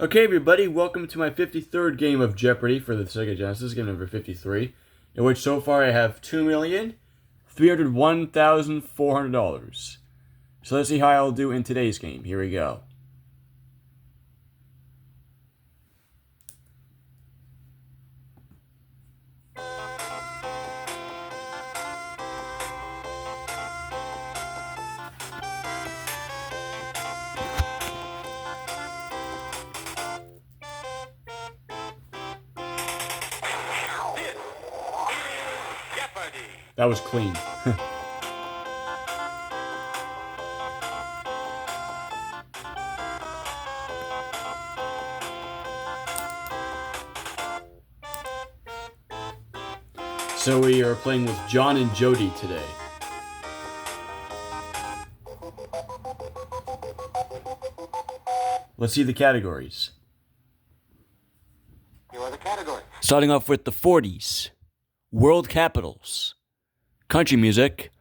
Okay, everybody, welcome to my 53rd game of Jeopardy for the Sega Genesis, game number 53, in which so far I have $2,301,400. So let's see how I'll do in today's game. Here we go. Jeopardy! That was clean. So we are playing with John and Jody today. Let's see the categories. Here are the categories. Starting off with the 40s. World capitals. Country music,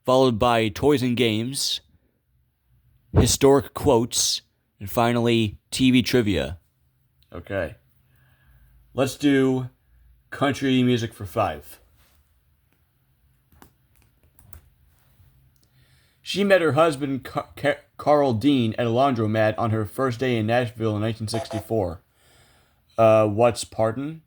followed by toys and games, historic quotes, and finally, TV trivia. Okay. Let's do country music for 5. She met her husband, Carl Dean, at a laundromat on her first day in Nashville in 1964. What's pardon?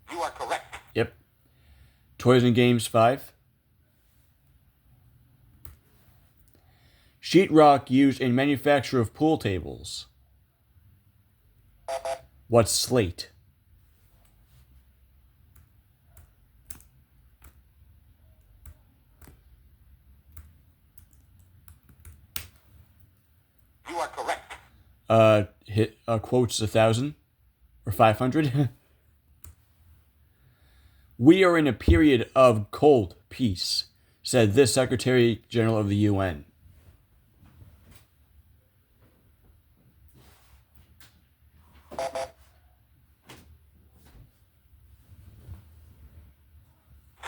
You are correct. Yep. Toys and games 5. Sheetrock used in manufacture of pool tables. What's slate? You are correct. Quotes 1,000 or 500. We are in a period of cold peace, said this Secretary General of the UN.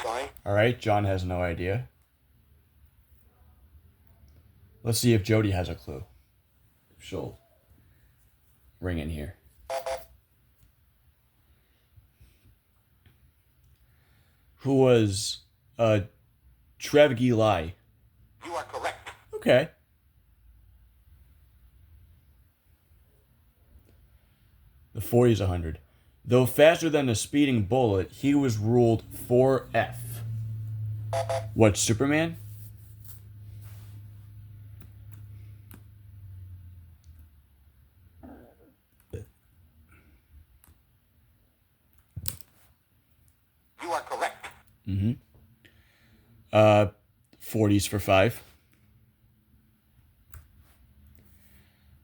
Sorry. All right, John has no idea. Let's see if Jody has a clue. She'll ring in here. Who was Trev Lai? You are correct. Okay. The 40's 100. Though faster than a speeding bullet, he was ruled 4F. What's Superman? You are correct. 40's for 5.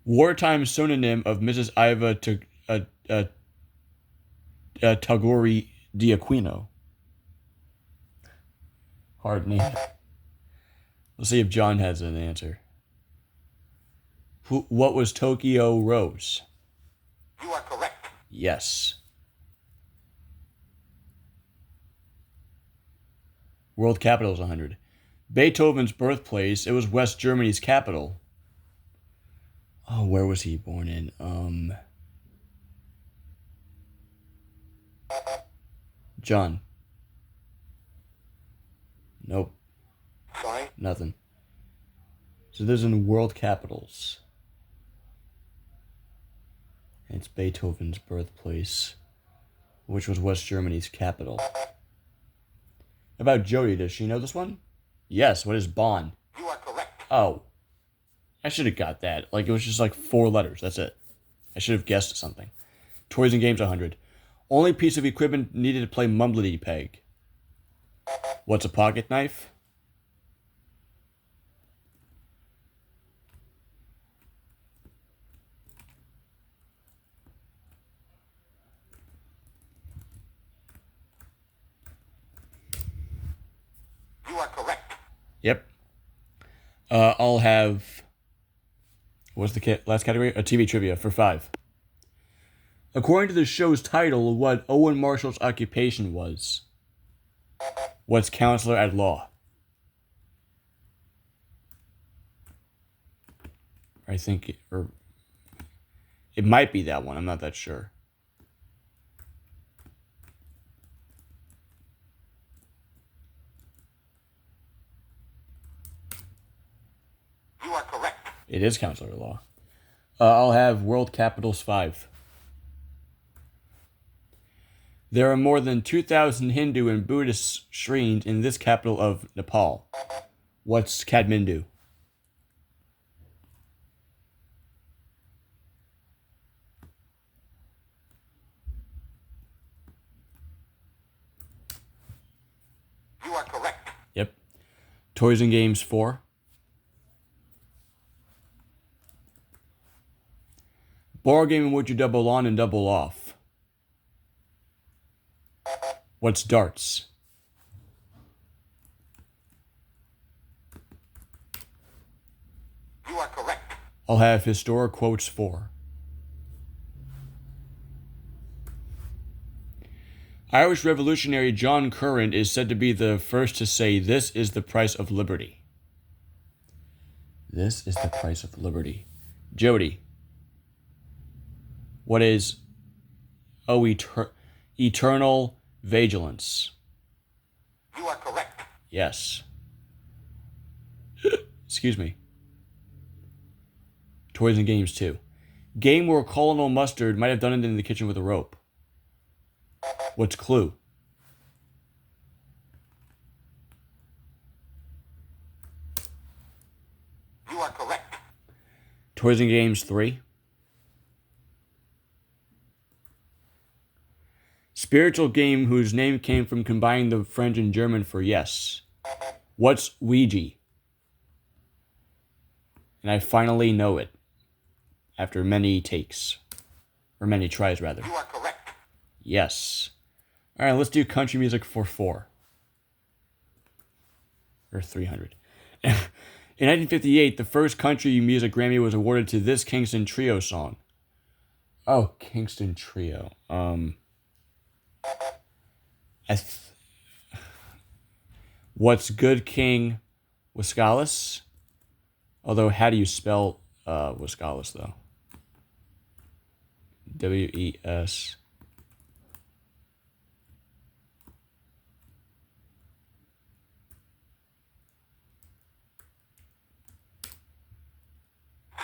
Wartime synonym of Mrs. Iva Tagore D'Aquino. Hard name. Let's see if John has an answer. What was Tokyo Rose? You are correct. Yes. World capitals 100. Beethoven's birthplace, it was West Germany's capital. Oh, where was he born in? John. Nope, Sorry. nothing. So there's in world capitals. And it's Beethoven's birthplace, which was West Germany's capital. About Jody, does she know this one? Yes, what is Bonn? You are correct. Oh. I should have got that. Like, it was just like 4 letters. That's it. I should have guessed something. Toys and games 100. Only piece of equipment needed to play Mumblety Peg. What's a pocket knife? You are correct. Yep. I'll have... What's the last category? A TV trivia for 5. According to the show's title, what Owen Marshall's occupation was. What's counselor at law? I think, or it might be that one. I'm not that sure. You are correct. It is counselor at law. I'll have world capitals 5. There are more than 2,000 Hindu and Buddhist shrines in this capital of Nepal. What's Kathmandu? You are correct. Yep. Toys and Games 4. Board game in which you double on and double off. What's darts? You are correct. I'll have historic quotes 4. Irish revolutionary John Curran is said to be the first to say, "This is the price of liberty." This is the price of liberty. Jody. What is eternal vigilance? You are correct. Yes. Excuse me. Toys and Games 2. Game where Colonel Mustard might have done it in the kitchen with a rope. What's Clue? You are correct. Toys and Games 3. Spiritual game whose name came from combining the French and German for yes. What's Ouija? And I finally know it. After many takes. Or many tries, rather. You are correct. Yes. Alright, let's do country music for 4. Or 300. In 1958, the first country music Grammy was awarded to this Kingston Trio song. Oh, Kingston Trio. What's Good King Wiscalis? Although, how do you spell Wiscalis, though? W-E-S.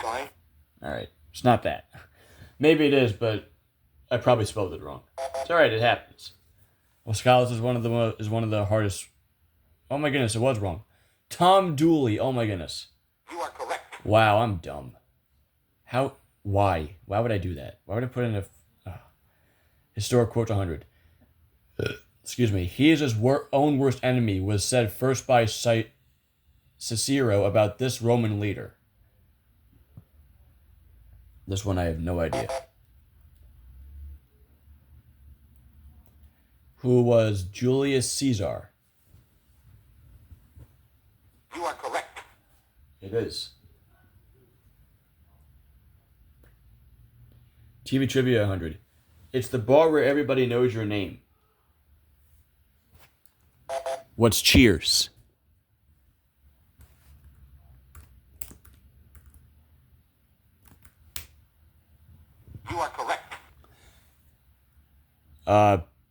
Sign. Alright, it's not that. Maybe it is, but I probably spelled it wrong. It's alright, it happens. Wiscalis is one of the hardest. Oh my goodness, it was wrong. Tom Dooley. Oh my goodness. You are correct. Wow, I'm dumb. How? Why? Why would I do that? Why would I put in a historic quote 100? Excuse me. He is his own worst enemy, was said first by Cicero about this Roman leader. This one I have no idea. Who was Julius Caesar? You are correct. It is. TV Trivia 100. It's the bar where everybody knows your name. What's Cheers? You are correct.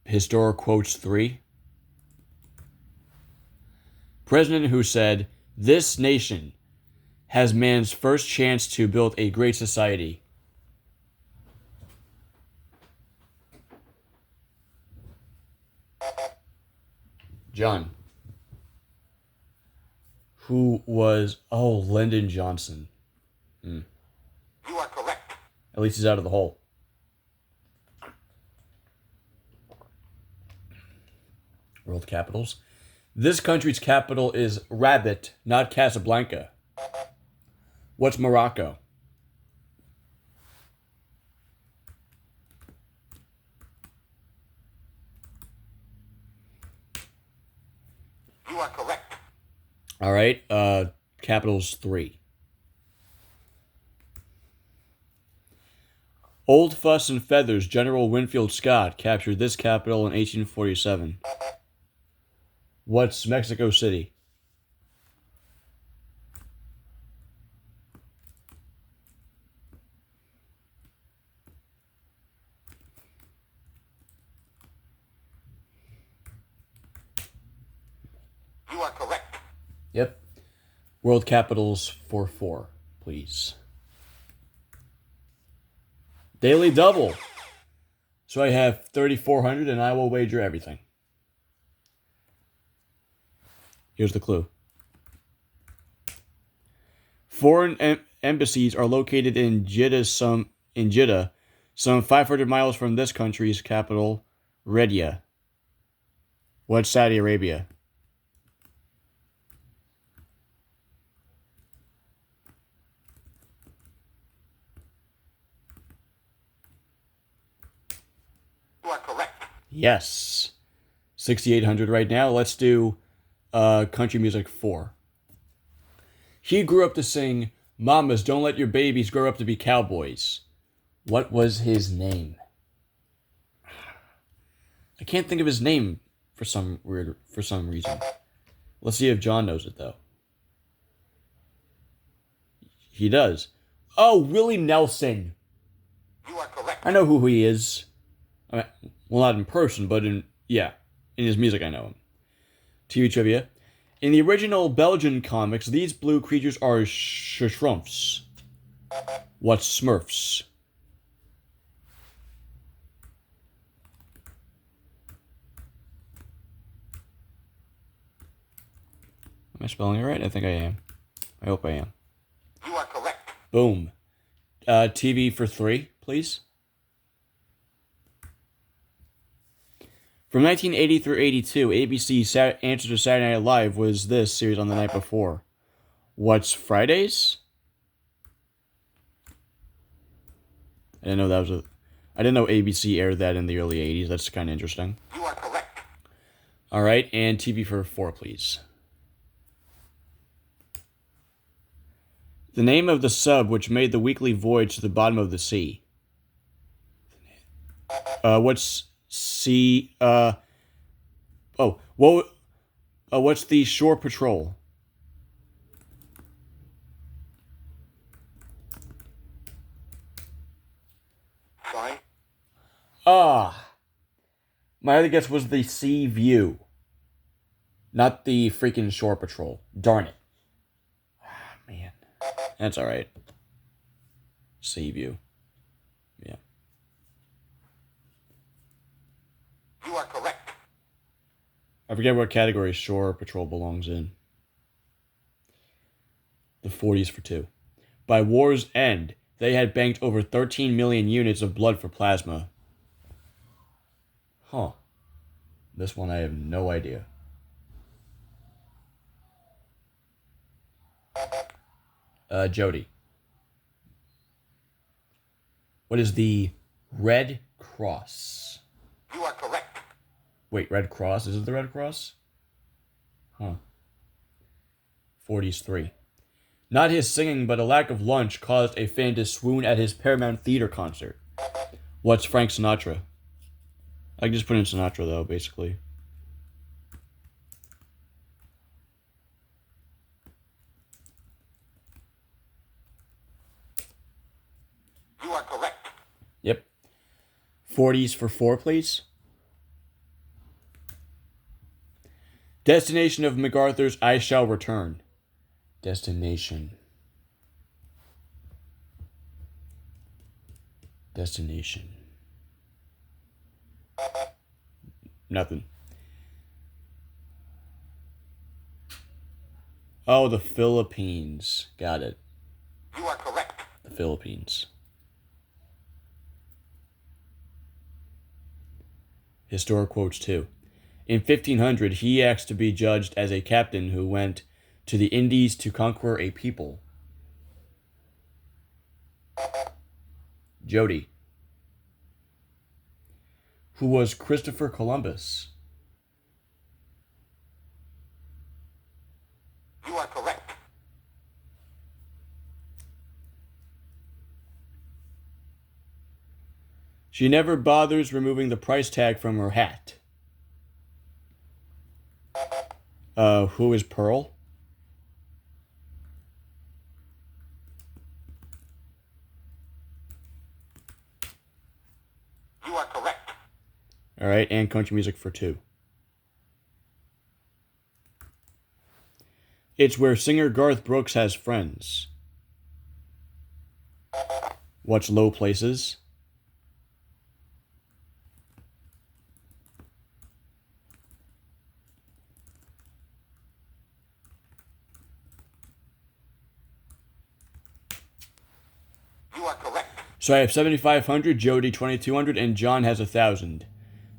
Historic quotes 3. President who said, "This nation has man's first chance to build a great society." John. Who was, Lyndon Johnson. You are correct. At least he's out of the hole. World capitals. This country's capital is Rabat, not Casablanca. What's Morocco? You are correct. All right, capitals 3. Old Fuss and Feathers General Winfield Scott captured this capital in 1847. What's Mexico City? You are correct. Yep. World capitals for 4, please. Daily double. So I have 3,400 and I will wager everything. Here's the clue. Foreign embassies are located in Jeddah, some 500 miles from this country's capital, Riyadh. What's Saudi Arabia? You are correct. Yes. 6,800 right now. Let's do country music 4. He grew up to sing, "Mamas, don't let your babies grow up to be cowboys." What was his name? I can't think of his name for some reason. Let's see if John knows it though. He does. Oh, Willie Nelson. You are correct. I know who he is. I mean, well, not in person, but in his music I know him. TV trivia. In the original Belgian comics, these blue creatures are Schtroumpfs. What's Smurfs? Am I spelling it right? I think I am. I hope I am. You are correct. Boom. TV for 3, please. From 1980 through 82, ABC's answer to Saturday Night Live was this series on the night before. What's Fridays? I didn't know ABC aired that in the early 80s. That's kind of interesting. You are correct. All right, and TV for 4, please. The name of the sub which made the weekly voyage to the bottom of the sea. What's sea? What's the shore patrol? Fine. My other guess was the Sea View, not the freaking shore patrol. Darn it. Man, that's all right. Sea View. Yeah. You are correct. I forget what category Shore Patrol belongs in. The 40s for 2. By war's end, they had banked over 13 million units of blood for plasma. Huh. This one I have no idea. Jody. What is the Red Cross? You are correct. Wait, Red Cross? Is it the Red Cross? Huh. 40s 3. Not his singing, but a lack of lunch caused a fan to swoon at his Paramount Theater concert. What's Frank Sinatra? I can just put in Sinatra, though, basically. You are correct. Yep. 40s for 4, please. Destination of MacArthur's I Shall Return. Destination. Nothing. Oh, the Philippines. Got it. You are correct. The Philippines. Historic quotes, too. In 1500, he asked to be judged as a captain who went to the Indies to conquer a people. Jody. Who was Christopher Columbus? You are correct. She never bothers removing the price tag from her hat. Who is Pearl? You are correct. All right, and country music for 2. It's where singer Garth Brooks has friends. What's Low Places? You are correct. So I have 7,500, Jody 2,200, and John has 1,000.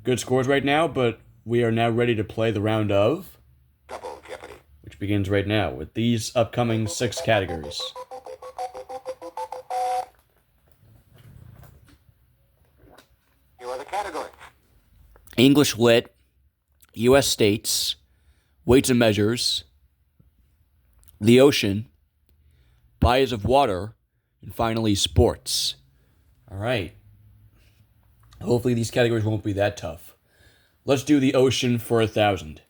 Good scores right now, but we are now ready to play the round of, Double Jeopardy. which begins right now with these upcoming 6 categories. Here are the categories. English Lit, U.S. States, Weights and Measures, The Ocean, Bodies of Water, and finally Sports. All right. Hopefully these categories won't be that tough. Let's do The Ocean for 1,000.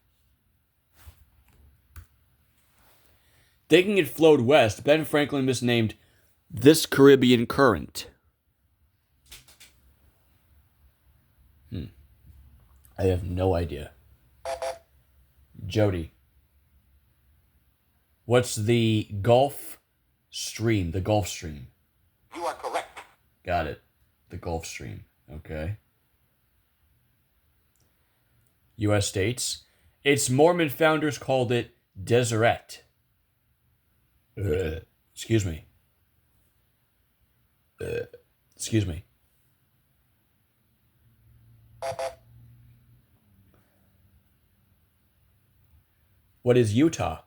Thinking it flowed west, Ben Franklin misnamed this Caribbean current. I have no idea. Jody. What's the Gulf Stream? The Gulf Stream. You are correct. Got it. The Gulf Stream. Okay. U.S. states. Its Mormon founders called it Deseret. Excuse me. Excuse me. What is Utah?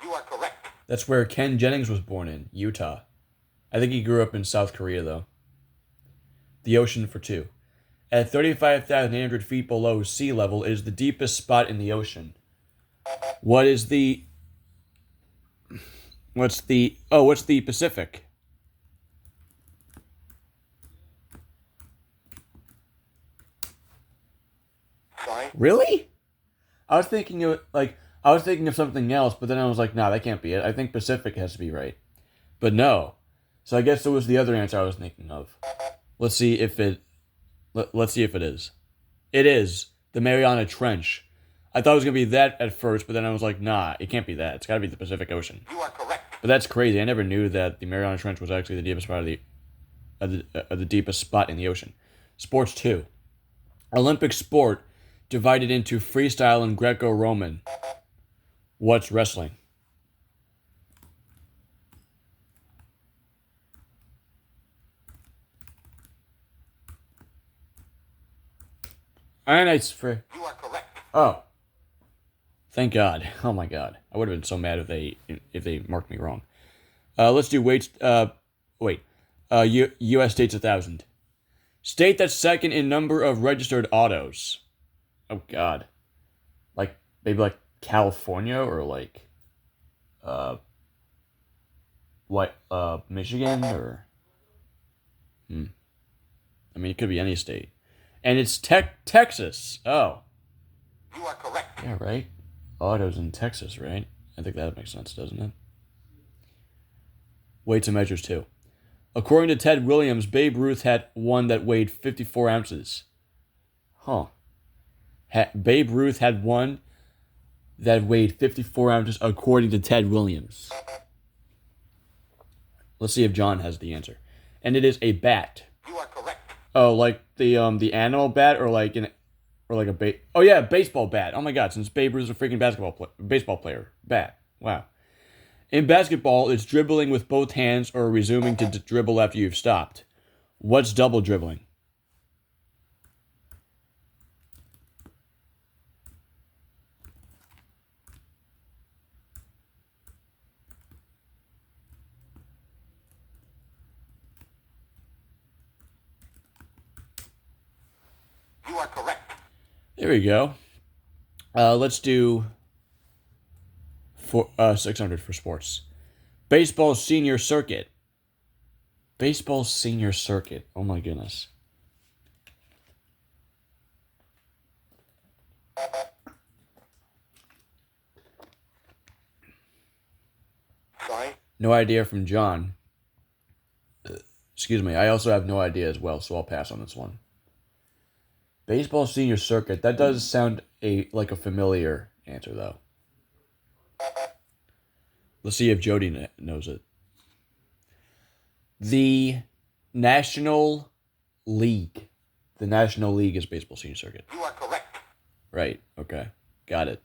You are correct. That's where Ken Jennings was born in, Utah. I think he grew up in South Korea, though. The Ocean for 2. At 35,800 feet below sea level is the deepest spot in the ocean. What's the Pacific? Sorry. Really? I was thinking of something else, but then I was like, nah, that can't be it. I think Pacific has to be right. But no. So I guess it was the other answer I was thinking of. Let's see if it is. It is the Mariana Trench. I thought it was going to be that at first, but then I was like, nah, it can't be that. It's got to be the Pacific Ocean. You are correct. But that's crazy. I never knew that the Mariana Trench was actually the deepest spot of the deepest spot in the ocean. Sports 2. Olympic sport divided into freestyle and Greco-Roman. What's wrestling? And it's free. You are correct. Oh. Thank God. Oh my God. I would have been so mad if they marked me wrong. Let's do weights. U.S. states 1,000. State that's second in number of registered autos. Oh God. Maybe like California or Michigan or. I mean, it could be any state. And it's Texas. Oh. You are correct. Yeah, right? Autos in Texas, right? I think that makes sense, doesn't it? Weights and measures, too. According to Ted Williams, Babe Ruth had one that weighed 54 ounces. Huh. Babe Ruth had one that weighed 54 ounces, according to Ted Williams. Let's see if John has the answer. And it is a bat. You are correct. Oh, like the animal bat, or like a baseball bat. Oh my God! Since Babe Ruth is a freaking baseball player, bat. Wow. In basketball, it's dribbling with both hands or resuming to dribble after you've stopped. What's double dribbling? You are correct. There we go. Let's do 600 for sports. Baseball senior circuit. Baseball senior circuit. Oh my goodness. No idea from John. Excuse me. I also have no idea as well, so I'll pass on this one. Baseball senior circuit. That does sound like a familiar answer, though. Let's see if Jody knows it. The National League. The National League is baseball senior circuit. You are correct. Right. Okay. Got it.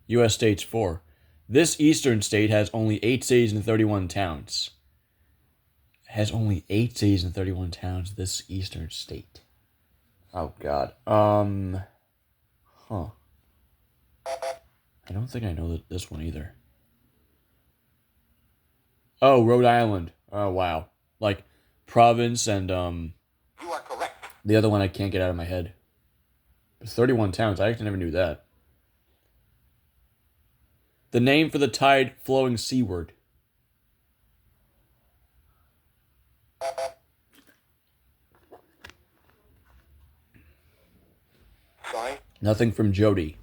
U.S. states 4. This eastern state has only 8 cities and 31 towns. Has only 8 cities and 31 towns, this eastern state. Oh, God. Huh. I don't think I know this one either. Oh, Rhode Island. Oh, wow. Like, province and, You are correct. the other one I can't get out of my head. 31 towns. I actually never knew that. The name for the tide flowing seaward. Sign. Nothing from Jody.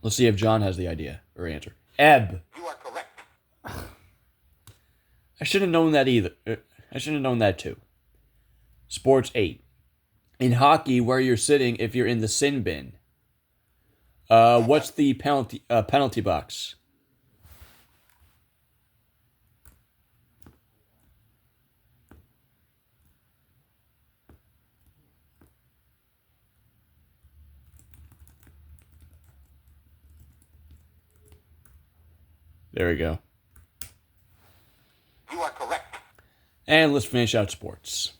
Let's see if John has the idea or answer. Ebb. You are correct. I should have known that either. I should have known that too. Sports 8. In hockey, where you're sitting if you're in the sin bin. What's the penalty box? There we go. You are correct. And let's finish out sports.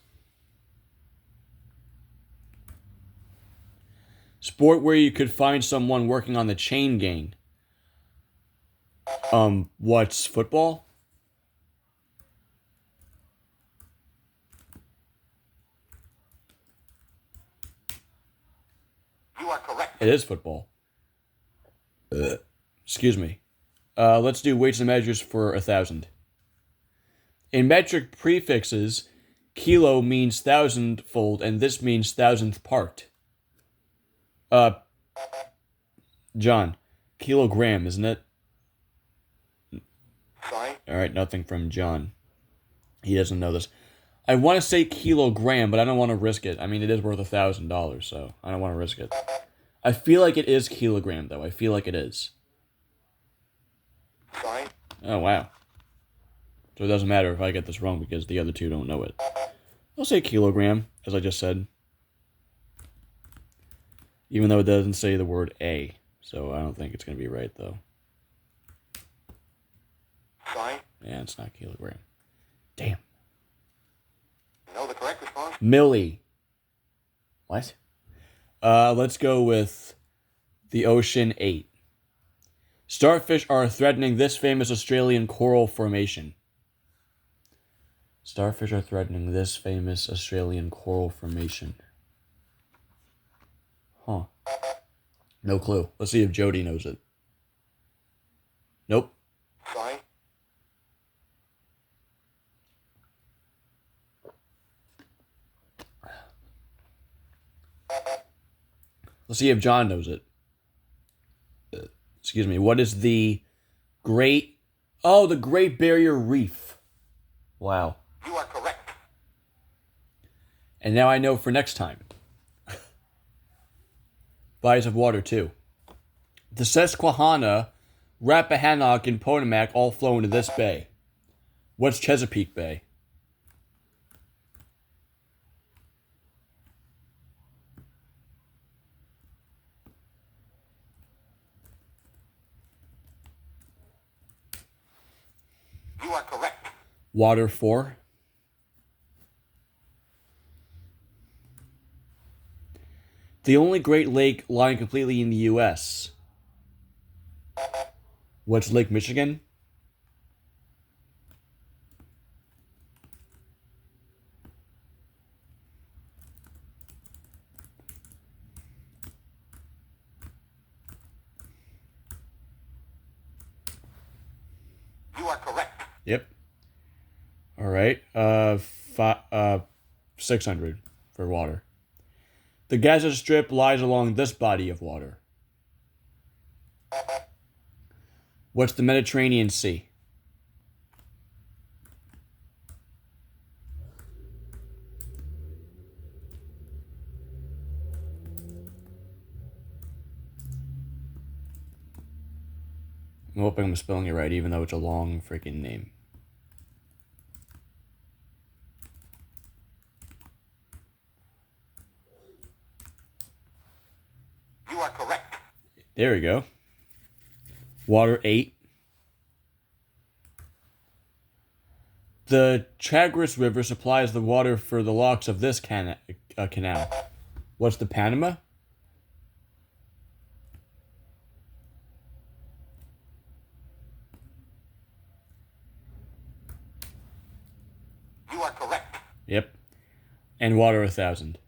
Sport where you could find someone working on the chain gang. What's football? You are correct. It is football. Excuse me. Let's do weights and measures for 1,000. In metric prefixes, kilo means thousandfold, and this means thousandth part. John, kilogram, isn't it? Sign. All right, nothing from John. He doesn't know this. I want to say kilogram, but I don't want to risk it. I mean, it is worth $1,000, so I don't want to risk it. I feel like it is kilogram, though. I feel like it is. Sign. Oh, wow. So it doesn't matter if I get this wrong because the other two don't know it. I'll say kilogram, as I just said. Even though it doesn't say the word A. So I don't think it's going to be right, though. Sign. Yeah, it's not kilogram. Damn. You know the correct response? Milli. What? Let's go with the Ocean 8. Starfish are threatening this famous Australian coral formation. Starfish are threatening this famous Australian coral formation. Huh. No clue. Let's see if Jody knows it. Nope. Sign. Let's see if John knows it. Excuse me. What is the Great... Oh, the Great Barrier Reef. Wow. You are correct. And now I know for next time. Bodies of water, too. The Susquehanna, Rappahannock, and Potomac all flow into this bay. What's Chesapeake Bay? You are correct. Water 4. The only Great Lake lying completely in the U.S. What's Lake Michigan? You are correct. Yep. All right. 600 for water. The Gaza Strip lies along this body of water. What's the Mediterranean Sea? I'm hoping I'm spelling it right, even though it's a long freaking name. You are correct. There we go. Water 8. The Chagres River supplies the water for the locks of this canal. What's the Panama? You are correct. Yep. And water 1,000.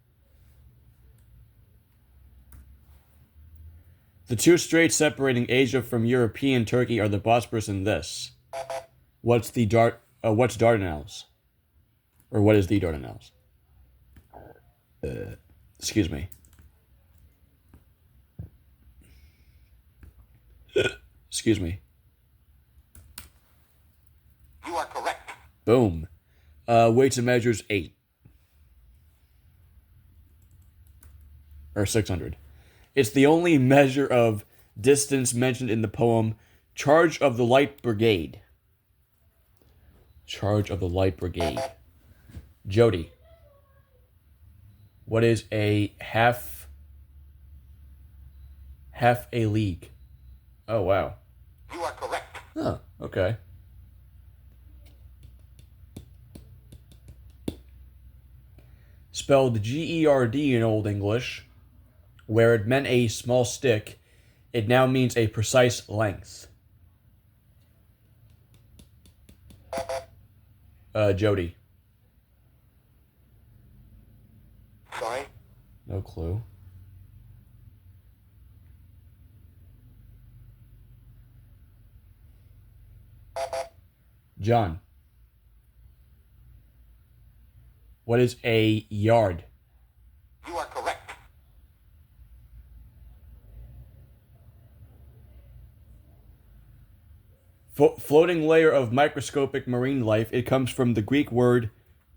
The two straits separating Asia from European Turkey are the Bosporus and this. What's Dardanelles? Or what is the Dardanelles? Excuse me. Excuse me. You are correct. Boom. Weights and measures 8. Or 600. It's the only measure of distance mentioned in the poem Charge of the Light Brigade. Charge of the Light Brigade. Jody. What is a half a league? Oh, wow. You are correct. Oh, okay. Spelled Gerd in Old English, where it meant a small stick, it now means a precise length. Jody. Sign. No clue. John. What is a yard? You are correct. Floating layer of microscopic marine life. It comes from the Greek word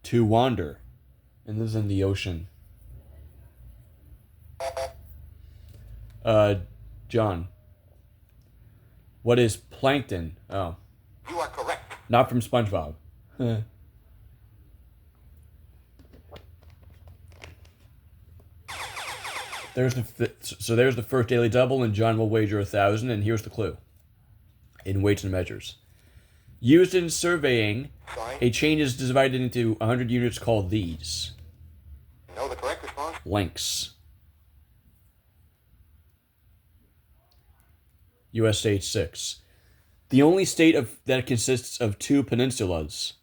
to wander, and lives in the ocean. John. What is plankton? Oh, You are correct. not from SpongeBob. There's the first daily double, and John will wager 1,000. And here's the clue: in weights and measures, used in surveying, Sign. a chain is divided into 100 units called these. You know the correct response? Lengths. U.S. state 6. The only state that consists of 2 peninsulas.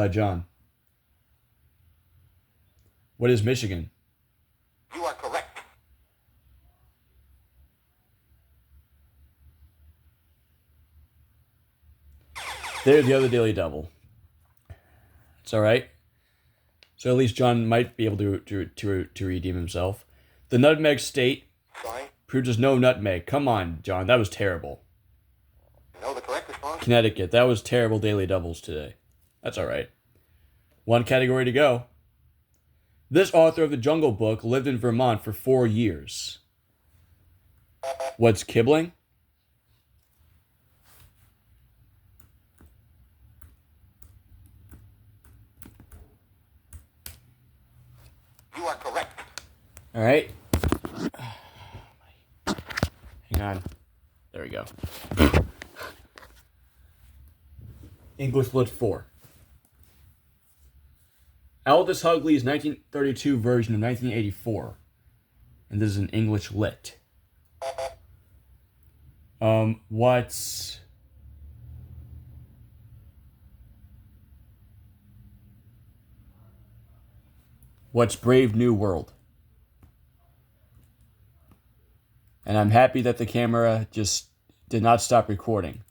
John. What is Michigan? You are correct. There's the other daily double. It's all right. So at least John might be able to redeem himself. The nutmeg state Sign. produces no nutmeg. Come on, John. That was terrible. You know the correct response? Connecticut. That was terrible daily doubles today. That's all right. One category to go. This author of the Jungle Book lived in Vermont for 4 years. What's Kibling? You are correct. All right. Hang on. There we go. English Lit 4. Aldous Huxley's 1932 version of 1984. And this is an English Lit. What's Brave New World? And I'm happy that the camera just did not stop recording.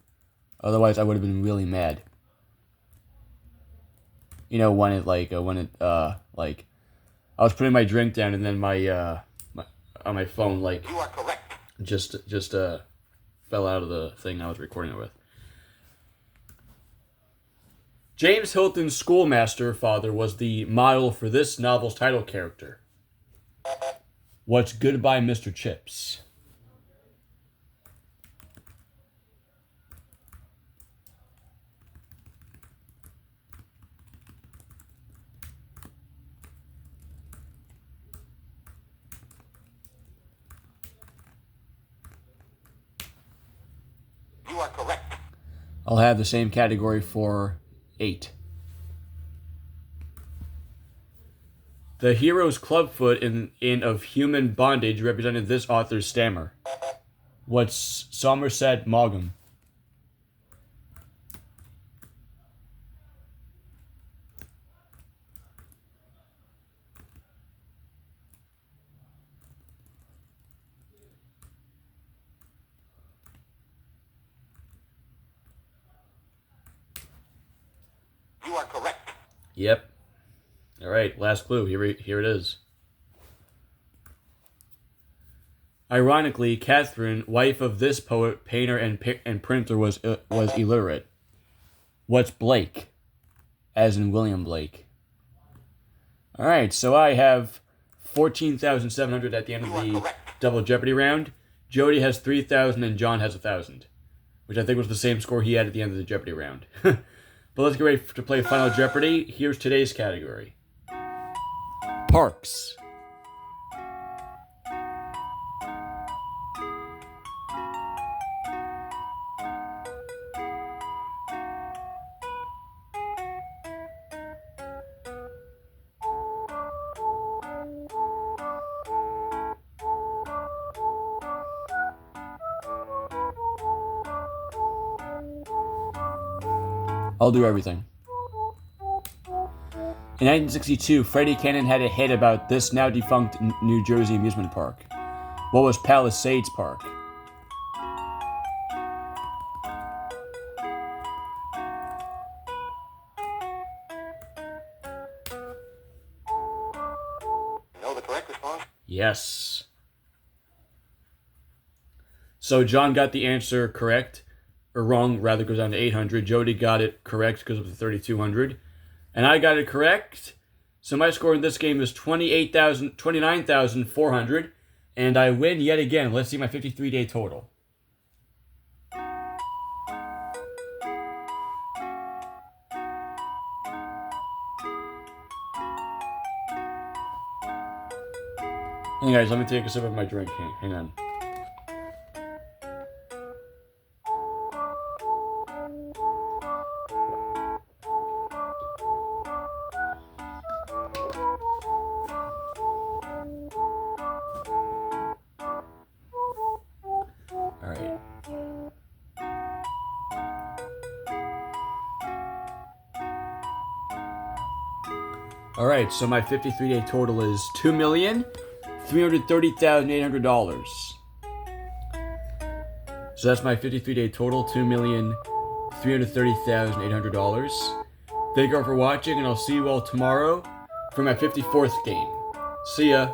Otherwise, I would have been really mad. You know, when it like I was putting my drink down and then my on my phone like You are correct. just fell out of the thing I was recording it with. James Hilton's schoolmaster father was the model for this novel's title character. What's Goodbye, Mr. Chips? You are correct. I'll have the same category for 8. The hero's clubfoot in Of Human Bondage represented this author's stammer. What's Somerset Maugham? You are correct. Yep. All right, last clue. Here it is. Ironically, Catherine, wife of this poet, painter, and printer, was illiterate. What's Blake? As in William Blake. All right, so I have 14,700 at the end of the Double Jeopardy round. Jody has 3,000 and John has 1,000, which I think was the same score he had at the end of the Jeopardy round. But let's get ready to play Final Jeopardy. Here's today's category. Parks. I'll do everything. In 1962, Freddie Cannon had a hit about this now defunct New Jersey amusement park. What was Palisades Park? You know the correct response? Yes. So John got the answer correct, or wrong, rather, goes down to 800. Jody got it correct because of the 3,200. And I got it correct. So my score in this game is 29,400. And I win yet again. Let's see my 53-day total. Hey guys, let me take a sip of my drink. Hang on. Alright. Alright, so my 53-day total is $2,330,800. So that's my 53-day total, $2,330,800. Thank you all for watching, and I'll see you all tomorrow for my 54th game. See ya.